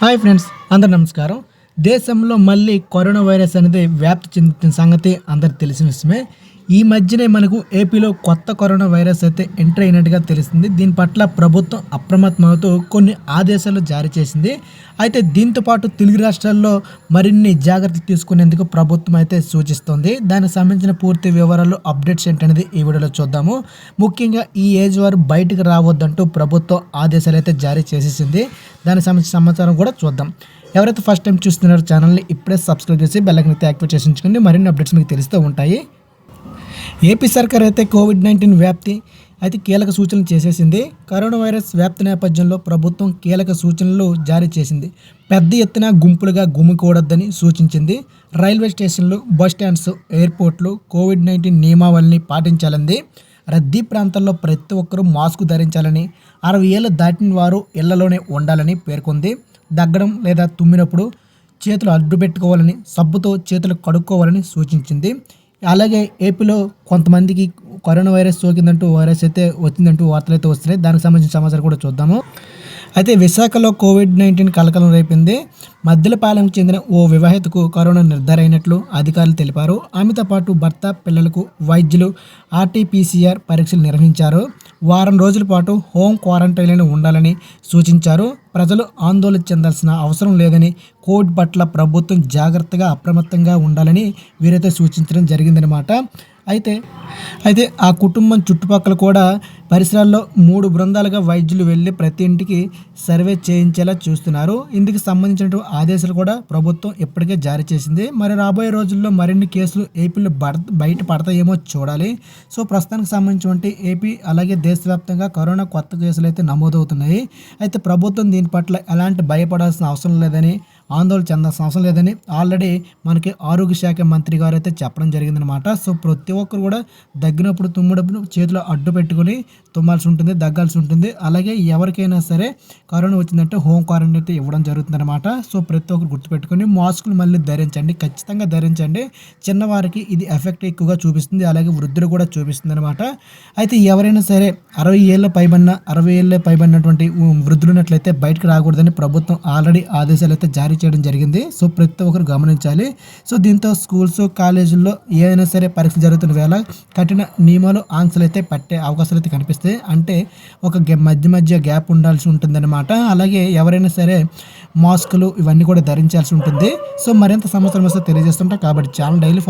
Hi friends, అందరు నమస్కారం. దేశంలో మళ్ళీ కరోనా వైరస్ అనేది వ్యాప్తి చెందుతున్న సంగతి అందరికి తెలిసిన విషయమే. ఈ మధ్యనే మనకు ఏపీలో కొత్త కరోనా వైరస్ అయితే ఎంటర్ అయినట్టుగా తెలిసింది. దీని పట్ల ప్రభుత్వం అప్రమత్తమవుతూ కొన్ని ఆదేశాలు జారీ చేసింది. అయితే దీంతో పాటు తెలుగు రాష్ట్రాల్లో మరిన్ని జాగ్రత్తలు తీసుకునేందుకు ప్రభుత్వం అయితే సూచిస్తోంది. దానికి సంబంధించిన పూర్తి వివరాలు, అప్డేట్స్ ఏంటనేది ఈ వీడియోలో చూద్దాము. ముఖ్యంగా ఈ ఏజ్ వారు బయటకు రావద్దంటూ ప్రభుత్వం ఆదేశాలు అయితే జారీ చేసేసింది. దానికి సంబంధించిన సమాచారం కూడా చూద్దాం. ఎవరైతే ఫస్ట్ టైం చూస్తున్నారో ఛానల్ని ఇప్పుడే సబ్స్క్రైబ్ చేసి బెల్ ఐకాన్ అయితే యాక్టివేట్ చేసి ఉంచుకోండి. మరిన్ని అప్డేట్స్ మీకు తెలుస్తూ ఉంటాయి. ఏపీ సర్కార్ అయితే కోవిడ్-19 వ్యాప్తి అయితే కీలక సూచనలు చేసేసింది. కరోనా వైరస్ వ్యాప్తి నేపథ్యంలో ప్రభుత్వం కీలక సూచనలు జారీ చేసింది. పెద్ద ఎత్తున గుంపులుగా గుమికూడొద్దని సూచించింది. రైల్వే స్టేషన్లు, బస్ స్టాండ్స్, ఎయిర్పోర్ట్లు కోవిడ్-19 నియమావళిని పాటించాలంది. రద్దీ ప్రాంతాల్లో ప్రతి ఒక్కరూ మాస్క్ ధరించాలని, 60 ఏళ్ళు దాటిన వారు ఇళ్లలోనే ఉండాలని పేర్కొంది. దగ్గడం లేదా తుమ్మినప్పుడు చేతులు అడ్డు పెట్టుకోవాలని, సబ్బుతో చేతులు కడుక్కోవాలని సూచించింది. అలాగే ఏపీలో కొంతమందికి కరోనా వైరస్ సోకిందంటూ వచ్చిందంటూ వార్తలు అయితే వస్తున్నాయి. దానికి సంబంధించిన సమాచారం కూడా చూద్దాము. అయితే విశాఖలో కోవిడ్-19 కలకలం రేపింది. మద్దెలపాలెంకు చెందిన ఓ వివాహితకు కరోనా నిర్ధారణ అయినట్లు అధికారులు తెలిపారు. ఆమెతో పాటు భర్త, పిల్లలకు వైద్యులు ఆర్టీపీసీఆర్ పరీక్షలు నిర్వహించారు. వారం రోజుల పాటు హోమ్ క్వారంటైన్లో ఉండాలని సూచించారు. ప్రజలు ఆందోళన చెందాల్సిన అవసరం లేదని, కోవిడ్ పట్ల ప్రభుత్వం జాగ్రత్తగా అప్రమత్తంగా ఉండాలని వీరైతే సూచించడం జరిగిందనమాట. అయితే ఆ కుటుంబం చుట్టుపక్కల కూడా పరిసరాల్లో 3 బృందాలుగా వైద్యులు వెళ్ళి ప్రతి ఇంటికి సర్వే చేయించేలా చూస్తున్నారు. ఇందుకు సంబంధించిన ఆదేశాలు కూడా ప్రభుత్వం ఇప్పటికే జారీ చేసింది. మరి రాబోయే రోజుల్లో మరిన్ని కేసులు ఏపీలో బయట పడతాయేమో చూడాలి. సో ప్రస్తుతానికి సంబంధించి ఏపీ అలాగే దేశవ్యాప్తంగా కరోనా కొత్త కేసులు అయితే నమోదవుతున్నాయి. అయితే ప్రభుత్వం దీని పట్ల ఎలాంటి భయపడాల్సిన అవసరం లేదని, ఆందోళన చెందాల్సిన అవసరం లేదని ఆల్రెడీ మనకి ఆరోగ్య శాఖ మంత్రి గారు అయితే చెప్పడం జరిగిందనమాట. సో ప్రతి ఒక్కరు కూడా దగ్గినప్పుడు, తుమ్మినప్పుడు చేతిలో అడ్డు పెట్టుకొని తుమ్మాల్సి ఉంటుంది, దగ్గాల్సి ఉంటుంది. అలాగే ఎవరికైనా సరే కరోనా వచ్చిందంటే హోమ్ క్వారంటైన్ అయితే ఇవ్వడం జరుగుతుందన్నమాట. సో ప్రతి ఒక్కరు గుర్తుపెట్టుకొని మాస్కులు మళ్ళీ ధరించండి, ఖచ్చితంగా ధరించండి. చిన్నవారికి ఇది ఎఫెక్ట్ ఎక్కువగా చూపిస్తుంది, అలాగే వృద్ధులు కూడా చూపిస్తుంది అనమాట. అయితే ఎవరైనా సరే 60 ఏళ్ళ పైబడినటువంటి వృద్ధులు ఉన్నట్లయితే బయటకు రాకూడదని ప్రభుత్వం ఆల్రెడీ ఆదేశాలు అయితే జారీ చేయడం జరిగింది. సో ప్రతి ఒక్కరు గమనించాలి. సో దీంతో స్కూల్స్, కాలేజీల్లో ఏదైనా సరే పరీక్షలు జరుగుతున్న వేళ కఠిన నియమాలు, ఆంక్షలు అయితే పట్టే అవకాశాలు అయితే కనిపిస్తాయి. అంటే ఒక మధ్య గ్యాప్ ఉండాల్సి ఉంటుందన్నమాట. అలాగే ఎవరైనా సరే మాస్కులు ఇవన్నీ కూడా ధరించాల్సి ఉంటుంది. సో మరింత సమాచారం వస్తే తెలియజేస్తుంటా. కాబట్టి ఛానల్ డైలీ